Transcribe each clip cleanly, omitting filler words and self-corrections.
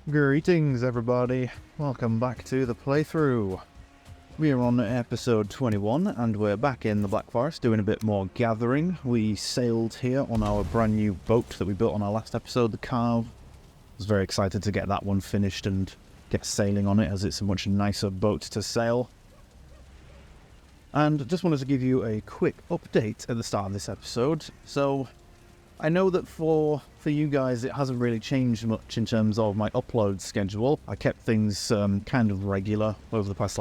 Greetings everybody, welcome back to the playthrough. We are on episode 21 and we're back in the Black Forest doing a bit more gathering. We sailed here on our brand new boat that we built on our last episode, the Carve. I was very excited to get that one finished and get sailing on it as it's a much nicer boat to sail. And just wanted to give you a quick update at the start of this episode. So I know that for you guys it hasn't really changed much in terms of my upload schedule. I kept things kind of regular over the past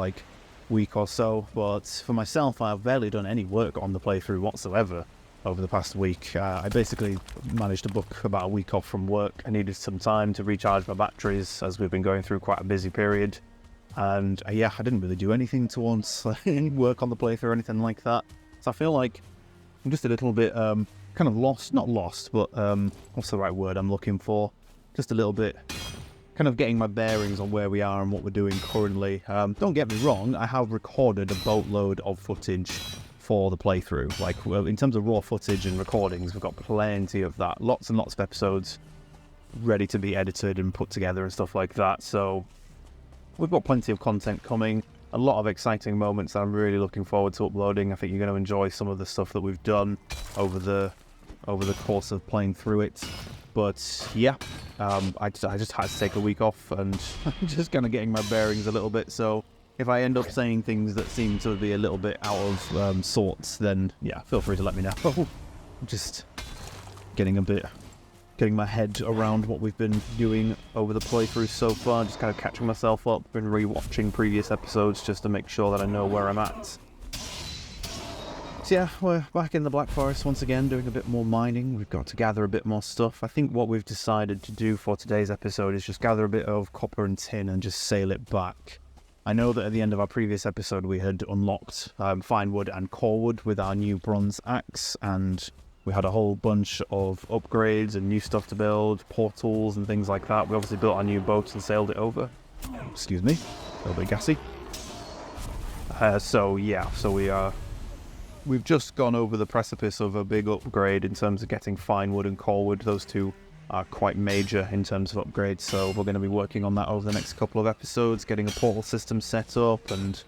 week or so, but for myself I've barely done any work on the playthrough whatsoever over the past week. I basically managed to book about a week off from work. I needed some time to recharge my batteries as we've been going through quite a busy period. And yeah, I didn't really do anything towards any work on the playthrough or anything like that. So I feel like I'm just a little bit kind of lost, not lost, but what's the right word I'm looking for? Just a little bit kind of getting my bearings on where we are and what we're doing currently. Don't get me wrong, I have recorded a boatload of footage for the playthrough. In terms of raw footage and recordings, we've got plenty of that. Lots and lots of episodes ready to be edited and put together and stuff like that. So we've got plenty of content coming, a lot of exciting moments that I'm really looking forward to uploading. I think you're going to enjoy some of the stuff that we've done over the course of playing through it. But yeah, I just had to take a week off and I'm just kind of getting my bearings a little bit. So if I end up saying things that seem to be a little bit out of sorts, then yeah, feel free to let me know. I'm just getting my head around what we've been doing over the playthrough so far, just kind of catching myself up, been re-watching previous episodes just to make sure that I know where I'm at. So yeah, we're back in the Black Forest once again, doing a bit more mining. We've got to gather a bit more stuff. I think what we've decided to do for today's episode is just gather a bit of copper and tin and just sail it back. I know that at the end of our previous episode we had unlocked fine wood and core wood with our new bronze axe, and we had a whole bunch of upgrades and new stuff to build, portals and things like that. We obviously built our new boat and sailed it over. Excuse me, a little bit gassy. We've just gone over the precipice of a big upgrade in terms of getting fine wood and core wood. Those two are quite major in terms of upgrades, so we're going to be working on that over the next couple of episodes, getting a portal system set up and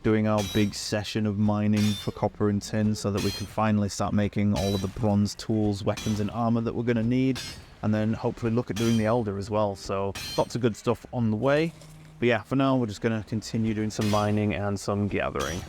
doing our big session of mining for copper and tin so that we can finally start making all of the bronze tools, weapons and armor that we're going to need, and then hopefully look at doing the Elder as well. So lots of good stuff on the way. But yeah, for now we're just going to continue doing some mining and some gathering.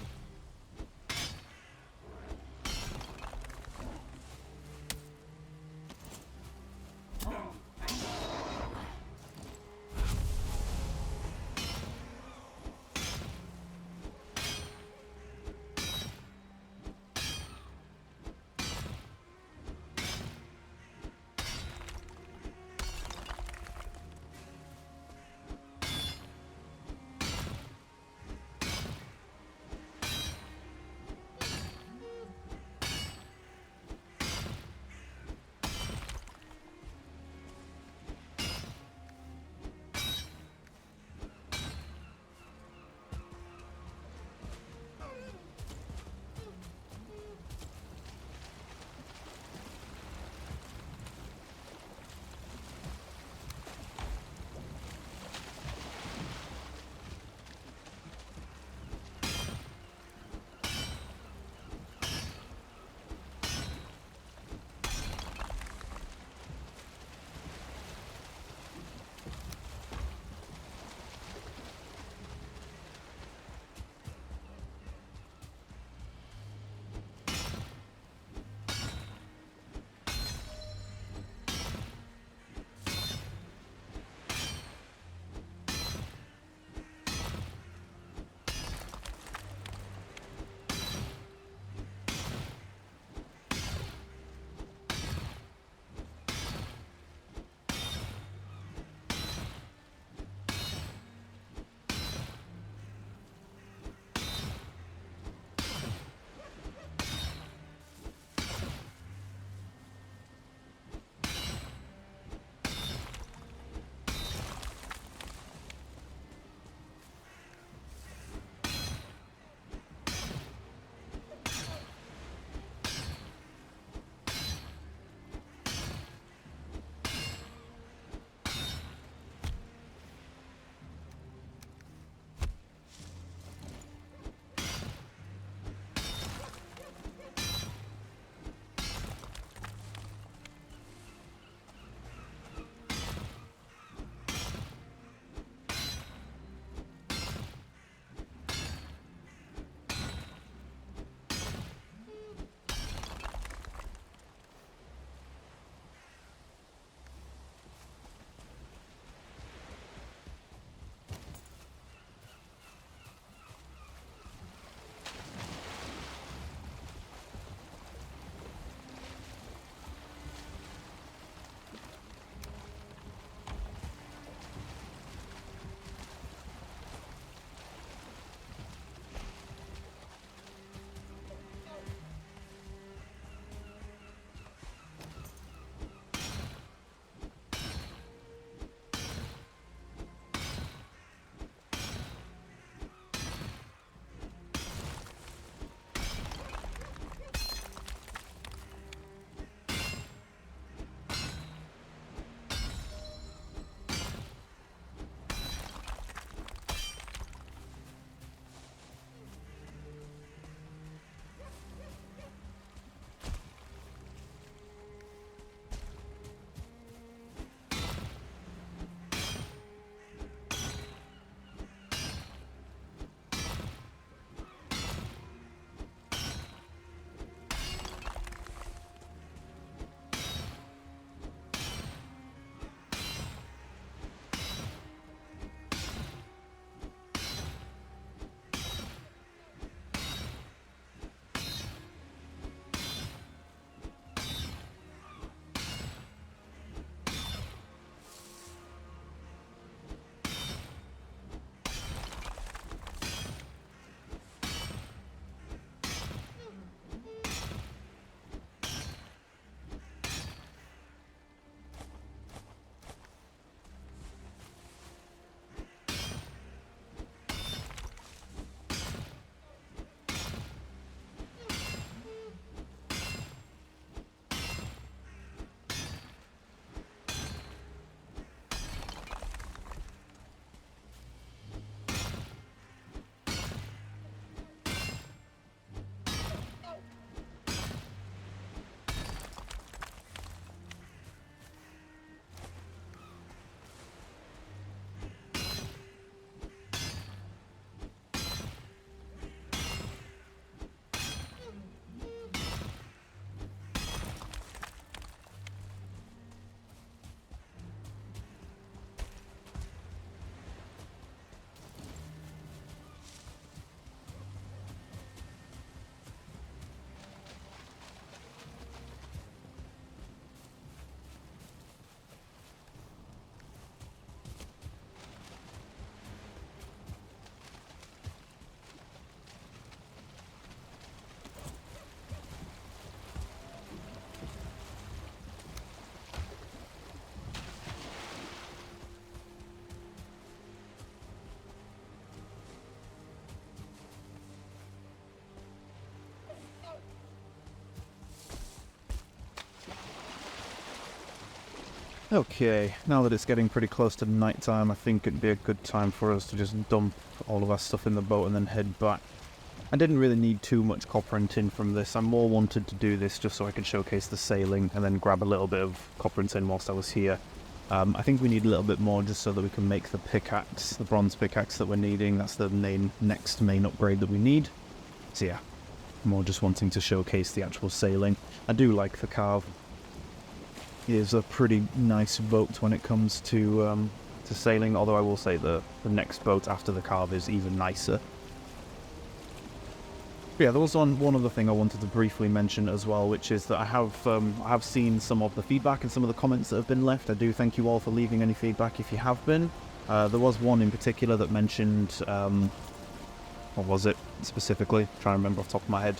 Okay, now that it's getting pretty close to night time, I think it'd be a good time for us to just dump all of our stuff in the boat and then head back. I didn't really need too much copper and tin from this. I more wanted to do this just so I could showcase the sailing and then grab a little bit of copper and tin whilst I was here. I think we need a little bit more just so that we can make the pickaxe, the bronze pickaxe that we're needing. That's the next main upgrade that we need. So yeah, more just wanting to showcase the actual sailing. I do like the carve. It is a pretty nice boat when it comes to sailing, although I will say the next boat after the carve is even nicer. But yeah, there was one other thing I wanted to briefly mention as well, which is that I have seen some of the feedback and some of the comments that have been left. I do thank you all for leaving any feedback if you have been. There was one in particular that mentioned, what was it specifically? I'm trying to remember off the top of my head.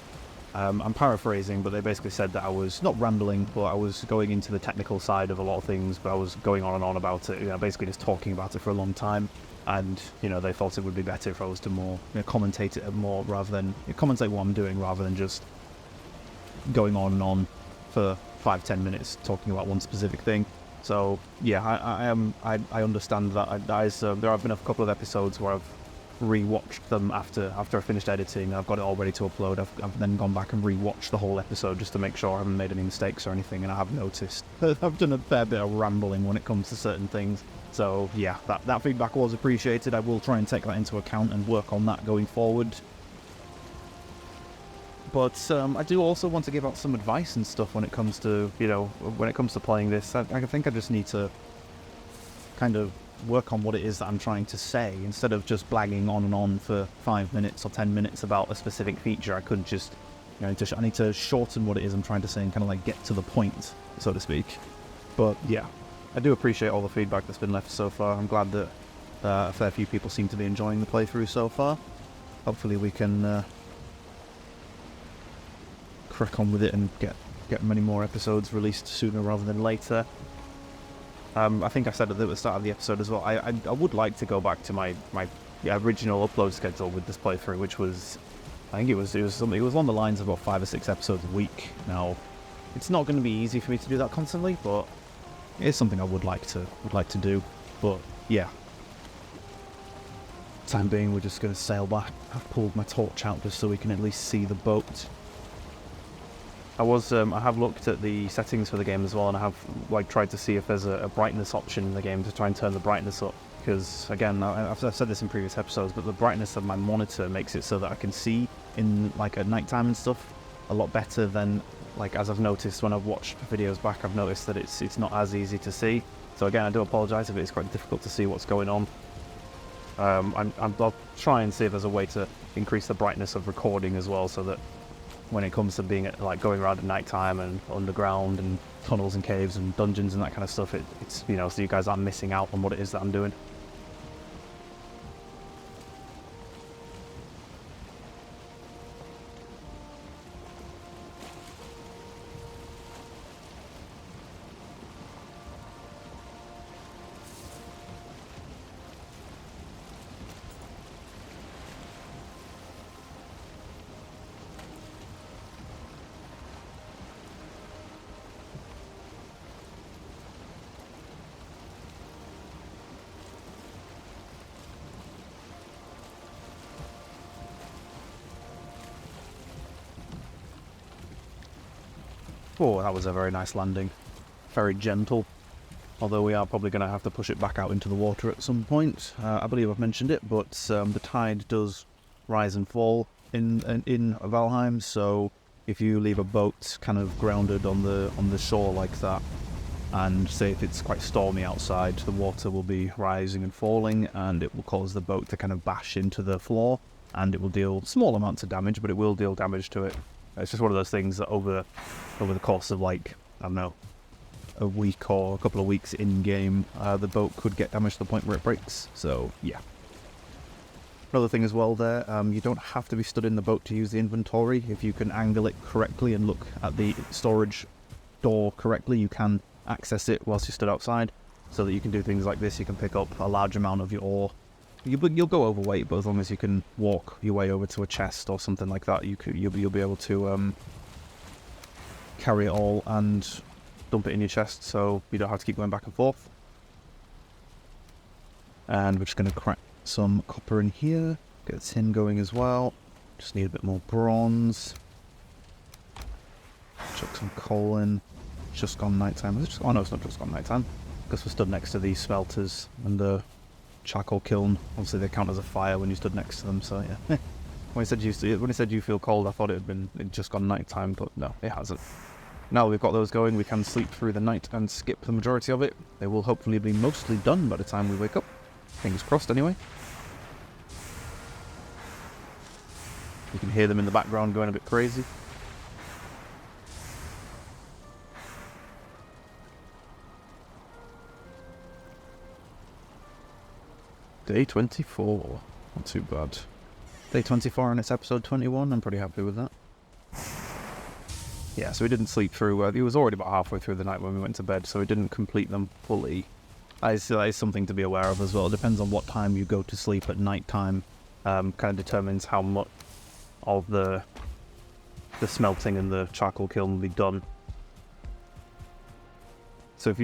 I'm paraphrasing, but they basically said that I was not rambling, but I was going into the technical side of a lot of things, but I was going on and on about it, basically just talking about it for a long time. And, they thought it would be better if I was to more, commentate it more rather than, commentate what I'm doing rather than just going on and on for 5-10 minutes talking about one specific thing. So, yeah, I understand that. There have been a couple of episodes where I've rewatched them after I finished editing. I've got it all ready to upload. I've then gone back and rewatched the whole episode just to make sure I haven't made any mistakes or anything, and I have noticed I've done a fair bit of rambling when it comes to certain things. So yeah, that feedback was appreciated. I will try and take that into account and work on that going forward. But I do also want to give out some advice and stuff when it comes to, playing this. I think I just need to kind of work on what it is that I'm trying to say instead of just blagging on and on for 5 minutes or 10 minutes about a specific feature. I could just, I need to shorten what it is I'm trying to say and kind of like get to the point, so to speak. But yeah, I do appreciate all the feedback that's been left so far. I'm glad that a fair few people seem to be enjoying the playthrough so far. Hopefully we can crack on with it and get many more episodes released sooner rather than later. I think I said at the start of the episode as well, I would like to go back to my original upload schedule with this playthrough, which was, I think it was on the lines of about 5 or 6 episodes a week. Now, it's not going to be easy for me to do that constantly, but it is something I would like to do. But yeah, time being, we're just going to sail back. I've pulled my torch out just so we can at least see the boat. I have looked at the settings for the game as well, and I have tried to see if there's a brightness option in the game to try and turn the brightness up. Because again, I've said this in previous episodes, but the brightness of my monitor makes it so that I can see in at night time and stuff a lot better than as I've noticed when I've watched videos back. I've noticed that it's not as easy to see. So again, I do apologise if it's quite difficult to see what's going on. I'll try and see if there's a way to increase the brightness of recording as well, so that when it comes to being going around at night time and underground and tunnels and caves and dungeons and that kind of stuff, it's so you guys aren't missing out on what it is that I'm doing. Oh, that was a very nice landing. Very gentle. Although we are probably going to have to push it back out into the water at some point. I believe I've mentioned it, but the tide does rise and fall in Valheim. So if you leave a boat kind of grounded on the shore like that, and say if it's quite stormy outside, the water will be rising and falling, and it will cause the boat to kind of bash into the floor, and it will deal small amounts of damage, but it will deal damage to it. It's just one of those things that over the course of I don't know, a week or a couple of weeks in game, the boat could get damaged to the point where it breaks. So yeah. Another thing as well there, you don't have to be stood in the boat to use the inventory. If you can angle it correctly and look at the storage door correctly, you can access it whilst you're stood outside, so that you can do things like this. You can pick up a large amount of your ore. You'll go overweight, but as long as you can walk your way over to a chest or something like that, you'll be able to carry it all and dump it in your chest so you don't have to keep going back and forth. And we're just going to crack some copper in here, get tin going as well. Just need a bit more bronze. Chuck some coal in. It's just gone nighttime. Is it just, oh no, it's not just gone nighttime. Because we're stood next to these smelters and the charcoal kiln. Obviously they count as a fire when you stood next to them, so yeah. When he said you feel cold, I thought it'd just gone nighttime, but no, it hasn't. Now we've got those going, we can sleep through the night and skip the majority of it. They will hopefully be mostly done by the time we wake up. Fingers crossed anyway. You can hear them in the background going a bit crazy. Day 24. Not too bad. Day 24 and it's episode 21. I'm pretty happy with that. Yeah, so we didn't sleep through. It was already about halfway through the night when we went to bed, so we didn't complete them fully. That is something to be aware of as well. It depends on what time you go to sleep at night time. Kind of determines how much of the smelting and the charcoal kiln will be done. So if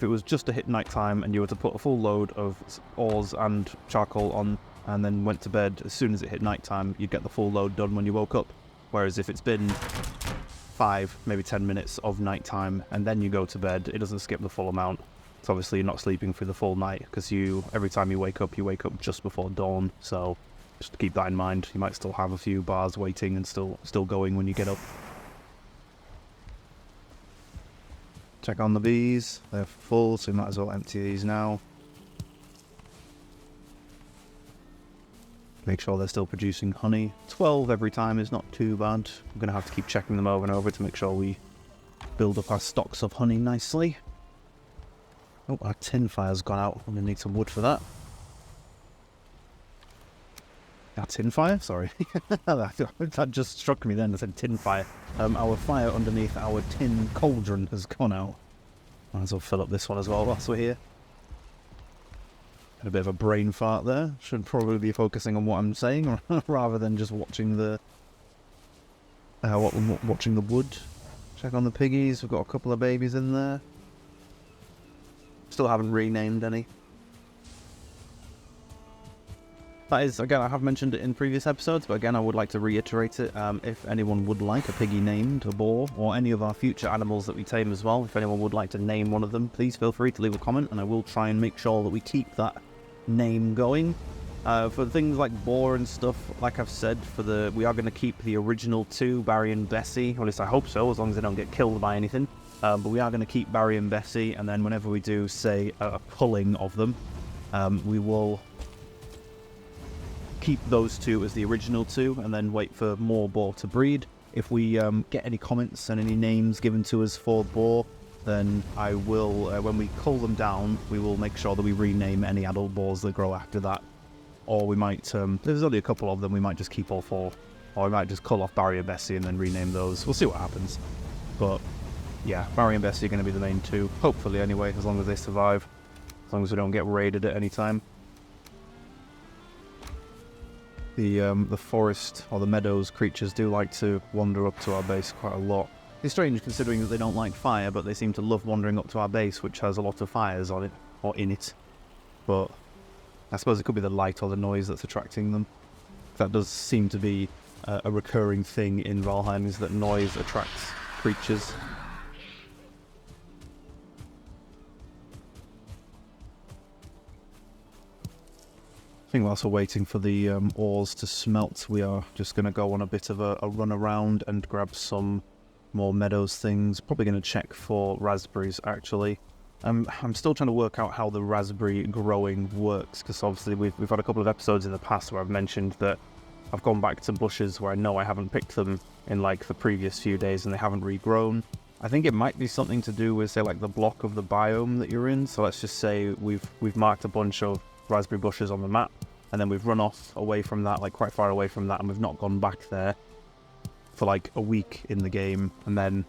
it was just to hit night time and you were to put a full load of ores and charcoal on and then went to bed, as soon as it hit night time, you'd get the full load done when you woke up. Whereas if it's been 5, maybe 10 minutes of night time and then you go to bed, it doesn't skip the full amount. So obviously you're not sleeping through the full night because every time you wake up just before dawn. So just keep that in mind. You might still have a few bars waiting and still going when you get up. Check on the bees. They're full, so we might as well empty these now. Make sure they're still producing honey. 12 every time is not too bad. I'm going to have to keep checking them over and over to make sure we build up our stocks of honey nicely. Oh, our tin fire's gone out. I'm going to need some wood for that. Our tin fire? Sorry. That just struck me then. I said tin fire. Our fire underneath our tin cauldron has gone out. Might as well fill up this one as well whilst we're here. Had a bit of a brain fart there. Should probably be focusing on what I'm saying rather than just watching the wood. Check on the piggies. We've got a couple of babies in there. Still haven't renamed any. That is, again, I have mentioned it in previous episodes, but again, I would like to reiterate it. If anyone would like a piggy named, a boar, or any of our future animals that we tame as well, if anyone would like to name one of them, please feel free to leave a comment, and I will try and make sure that we keep that name going. For things like boar and stuff, like I've said, we are going to keep the original 2, Barry and Bessie, or at least I hope so, as long as they don't get killed by anything. But we are going to keep Barry and Bessie, and then whenever we do, say, a culling of them, we will keep those 2 as the original 2 and then wait for more boar to breed. If we get any comments and any names given to us for boar, then I will, when we cull them down, we will make sure that we rename any adult boars that grow after that. Or we might, there's only a couple of them, we might just keep all 4. Or we might just cull off Barry and Bessie and then rename those. We'll see what happens. But yeah, Barry and Bessie are going to be the main 2, hopefully anyway, as long as they survive. As long as we don't get raided at any time. The forest or the meadows creatures do like to wander up to our base quite a lot. It's strange considering that they don't like fire, but they seem to love wandering up to our base, which has a lot of fires on it, or in it. But I suppose it could be the light or the noise that's attracting them. That does seem to be a recurring thing in Valheim, is that noise attracts creatures. I think whilst we're waiting for the ores to smelt, we are just going to go on a bit of a run around and grab some more meadows things. Probably going to check for raspberries, actually. I'm still trying to work out how the raspberry growing works, because obviously we've had a couple of episodes in the past where I've mentioned that I've gone back to bushes where I know I haven't picked them in like the previous few days and they haven't regrown. I think it might be something to do with, say, like the block of the biome that you're in. So let's just say we've marked a bunch of raspberry bushes on the map, and then we've run off away from that, like quite far away from that, and we've not gone back there for like a week in the game, and then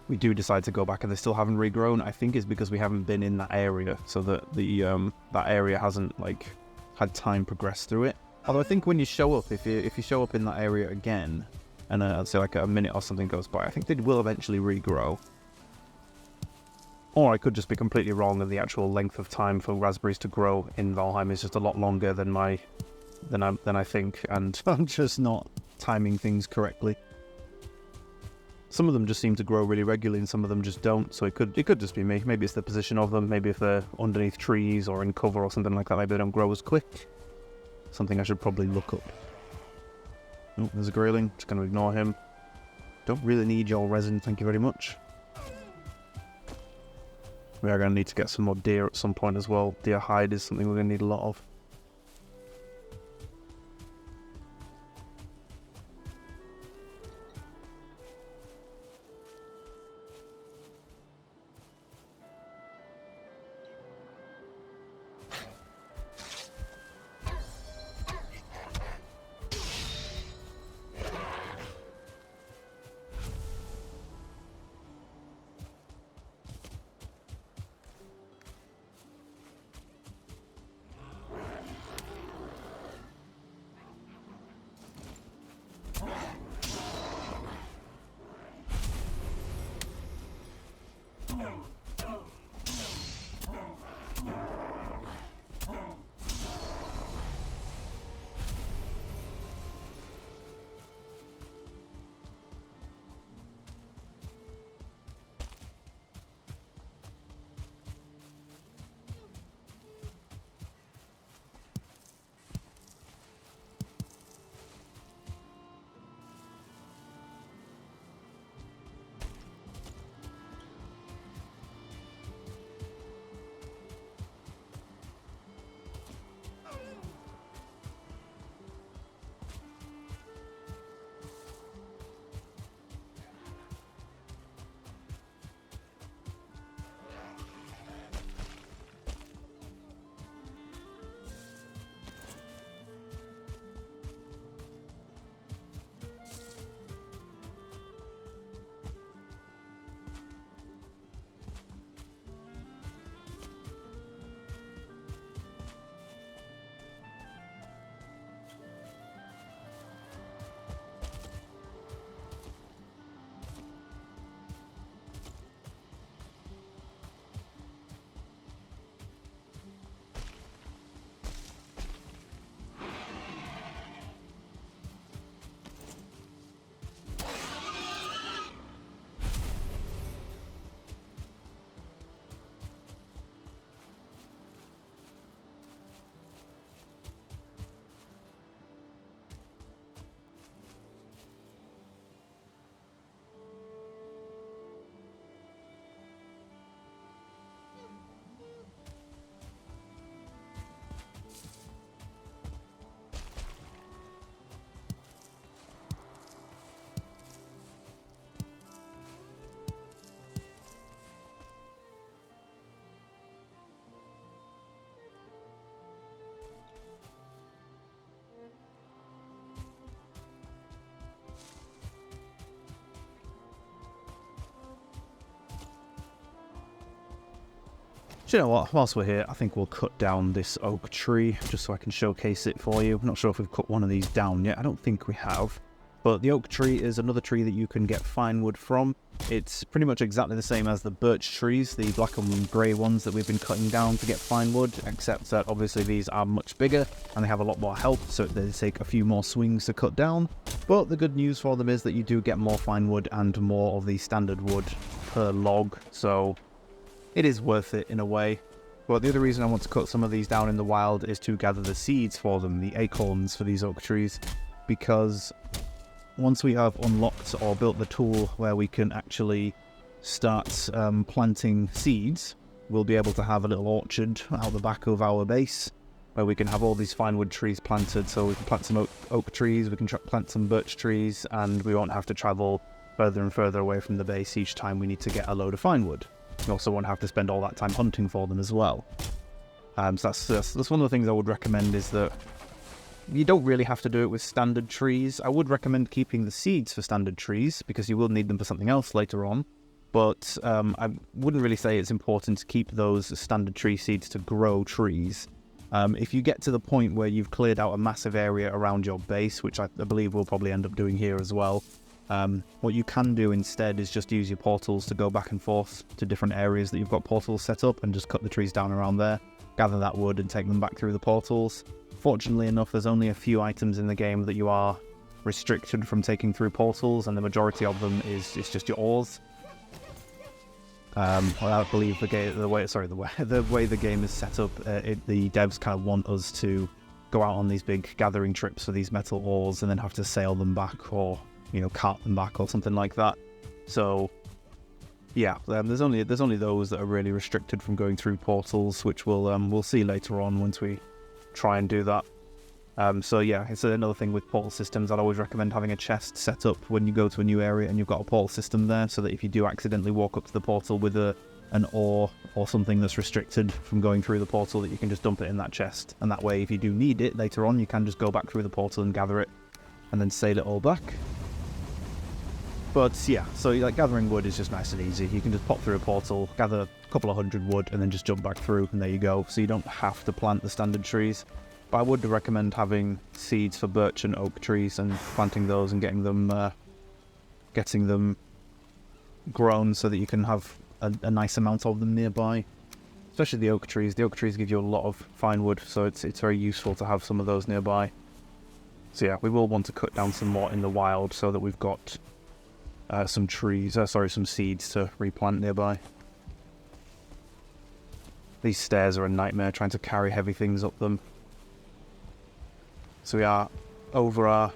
we do decide to go back and they still haven't regrown. I think it's because we haven't been in that area, so that the that area hasn't like had time progress through it. Although I think when you show up, if you show up in that area again, and I'd say like a minute or something goes by, I think they will eventually regrow. Or I could just be completely wrong and the actual length of time for raspberries to grow in Valheim is just a lot longer than I think, and I'm just not timing things correctly. Some of them just seem to grow really regularly and some of them just don't, so it could just be me. Maybe it's the position of them, maybe if they're underneath trees or in cover or something like that, maybe they don't grow as quick. Something I should probably look up. Oh, there's a grayling, just going to ignore him. Don't really need your resin, thank you very much. We are going to need to get some more deer at some point as well. Deer hide is something we're going to need a lot of. Do you know what, whilst we're here, I think we'll cut down this oak tree, just so I can showcase it for you. I'm not sure if we've cut one of these down yet, I don't think we have. But the oak tree is another tree that you can get fine wood from. It's pretty much exactly the same as the birch trees, the black and grey ones that we've been cutting down to get fine wood, except that obviously these are much bigger and they have a lot more health, so they take a few more swings to cut down. But the good news for them is that you do get more fine wood and more of the standard wood per log, so it is worth it in a way. But the other reason I want to cut some of these down in the wild is to gather the seeds for them, the acorns for these oak trees, because once we have unlocked or built the tool where we can actually start planting seeds, we'll be able to have a little orchard out the back of our base where we can have all these fine wood trees planted. So we can plant some oak trees, we can plant some birch trees, and we won't have to travel further and further away from the base each time we need to get a load of fine wood. You also won't have to spend all that time hunting for them as well. So that's one of the things I would recommend, is that you don't really have to do it with standard trees. I would recommend keeping the seeds for standard trees, because you will need them for something else later on. But I wouldn't really say it's important to keep those standard tree seeds to grow trees. If you get to the point where you've cleared out a massive area around your base, which I believe we'll probably end up doing here as well, What you can do instead is just use your portals to go back and forth to different areas that you've got portals set up, and just cut the trees down around there, gather that wood and take them back through the portals. Fortunately enough, there's only a few items in the game that you are restricted from taking through portals, and the majority of them is just your ores. I believe the way the game is set up, the devs kind of want us to go out on these big gathering trips for these metal ores and then have to sail them back, or cart them back or something like that. So yeah, there's only those that are really restricted from going through portals, which we'll see later on once we try and do that. So yeah, it's another thing with portal systems. I'd always recommend having a chest set up when you go to a new area and you've got a portal system there, so that if you do accidentally walk up to the portal with an ore or something that's restricted from going through the portal, that you can just dump it in that chest, and that way if you do need it later on, you can just go back through the portal and gather it and then sail it all back. But yeah, so like gathering wood is just nice and easy. You can just pop through a portal, gather a couple of hundred wood, and then just jump back through, and there you go. So you don't have to plant the standard trees. But I would recommend having seeds for birch and oak trees and planting those and getting them grown so that you can have a nice amount of them nearby. Especially the oak trees. The oak trees give you a lot of fine wood, so it's very useful to have some of those nearby. So yeah, we will want to cut down some more in the wild so that we've got some seeds to replant nearby. These stairs are a nightmare trying to carry heavy things up them. So we are over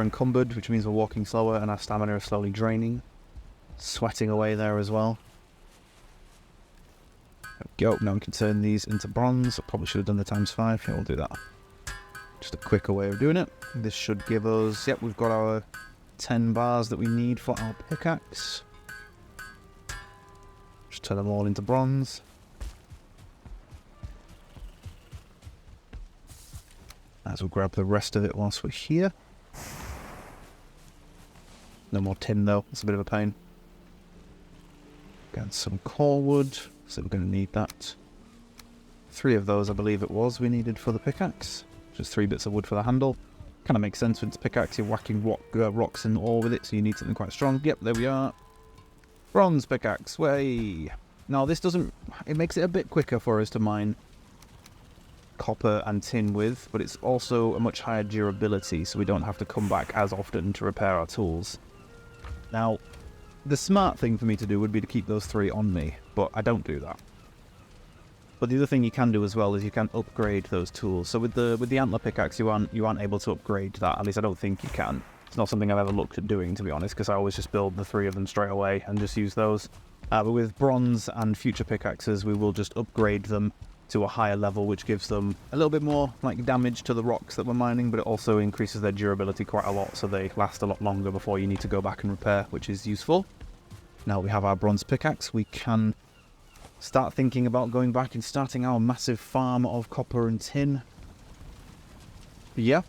encumbered, which means we're walking slower and our stamina is slowly draining. Sweating away there as well. There we go. Now we can turn these into bronze. I probably should have done the ×5. Yeah, we'll do that. Just a quicker way of doing it. This should give us, yep, we've got our 10 bars that we need for our pickaxe. Just turn them all into bronze. As we'll grab the rest of it whilst we're here. No more tin though, it's a bit of a pain. Got some core wood, so we're going to need that. 3 of those I believe it was we needed for the pickaxe. Just 3 bits of wood for the handle. Kind of makes sense with its pickaxe, you're whacking rocks and ore with it, so you need something quite strong. Yep, there we are. Bronze pickaxe, way! Now this it makes it a bit quicker for us to mine copper and tin with, but it's also a much higher durability, so we don't have to come back as often to repair our tools. Now, the smart thing for me to do would be to keep those 3 on me, but I don't do that. But the other thing you can do as well is you can upgrade those tools. So with the antler pickaxe, you aren't able to upgrade that. At least I don't think you can. It's not something I've ever looked at doing, to be honest, because I always just build the 3 of them straight away and just use those. But with bronze and future pickaxes, we will just upgrade them to a higher level, which gives them a little bit more like damage to the rocks that we're mining, but it also increases their durability quite a lot, so they last a lot longer before you need to go back and repair, which is useful. Now we have our bronze pickaxe, we can start thinking about going back and starting our massive farm of copper and tin. But yeah,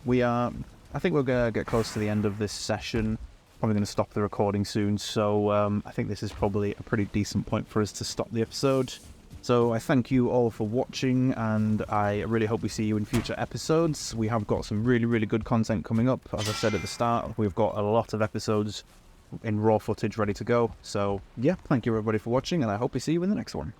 I think we're going to get close to the end of this session. Probably going to stop the recording soon, so I think this is probably a pretty decent point for us to stop the episode. So I thank you all for watching, and I really hope we see you in future episodes. We have got some really, really good content coming up. As I said at the start, we've got a lot of episodes in raw footage ready to go. So yeah, thank you everybody for watching, and I hope we see you in the next one.